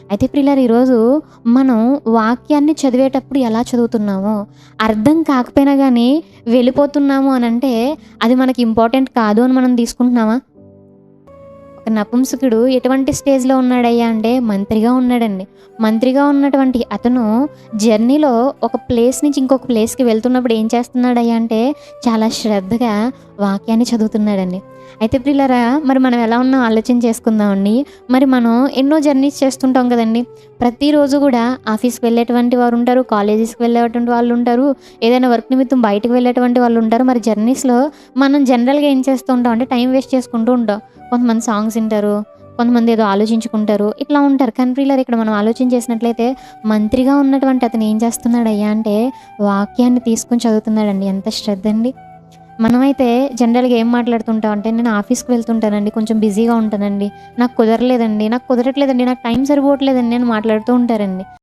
అయితే ప్రియులారా, ఈరోజు మనం వాక్యాన్ని చదివేటప్పుడు ఎలా చదువుతున్నామో, అర్థం కాకపోయినా గానీ వెళ్ళిపోతున్నాము అనంటే, అది మనకి ఇంపార్టెంట్ కాదు అని మనం తీసుకుంటున్నామా? ఒక నపుంసకుడు ఎటువంటి స్టేజ్‌లో ఉన్నాడయ్యా అంటే మంత్రిగా ఉన్నాడండి. మంత్రిగా ఉన్నటువంటి అతను జర్నీలో ఒక ప్లేస్ నుంచి ఇంకొక ప్లేస్‌కి వెళ్తున్నప్పుడు ఏం చేస్తున్నాడయ్యా అంటే చాలా శ్రద్ధగా వాక్యాన్ని చదువుతున్నాడండి. అయితే ప్రియులారా, మరి మనం ఎలా ఉన్నామో ఆలోచన చేసుకుందామండి. మరి మనం ఎన్నో జర్నీస్ చేస్తుంటాం కదండీ! ప్రతిరోజు గూడా ఆఫీస్‌కి వెళ్ళేటువంటి వారుంటారు, కాలేజెస్‌కి వెళ్ళేటువంటి వాళ్ళుంటారు, ఏదైనా వర్క్ నిమిత్తం బయటకి వెళ్ళేటువంటి వాళ్ళుంటారు. మరి జర్నీస్‌లో మనం జనరల్‌గా ఏం చేస్తూ ఉంటాం అంటే టైం వేస్ట్ చేసుకుంటూ ఉంటాం. కొంతమంది సాంగ్స్ వింటారు, కొంతమంది ఏదో ఆలోచించుకుంటారు, ఇట్లా ఉంటారు. కానీ ప్రియులారా, ఇక్కడ మనం ఆలోచన చేసినట్లయితే మంత్రిగా ఉన్నటువంటి అతను ఏం చేస్తున్నాడయ్యా అంటే వాక్యాన్ని తీసుకొని చదువుతున్నాడండి. ఎంత శ్రద్ధండి! మనమైతే జనరల్‌గా ఏం మాట్లాడుతుంటాం అంటే, నేను ఆఫీస్‌కి వెళ్తుంటానండి, కొంచెం బిజీగా ఉంటానండి, నాకు కుదరట్లేదండి, నాకు టైం సరిపోవట్లేదండి అని మాట్లాడుతూ ఉంటారండి.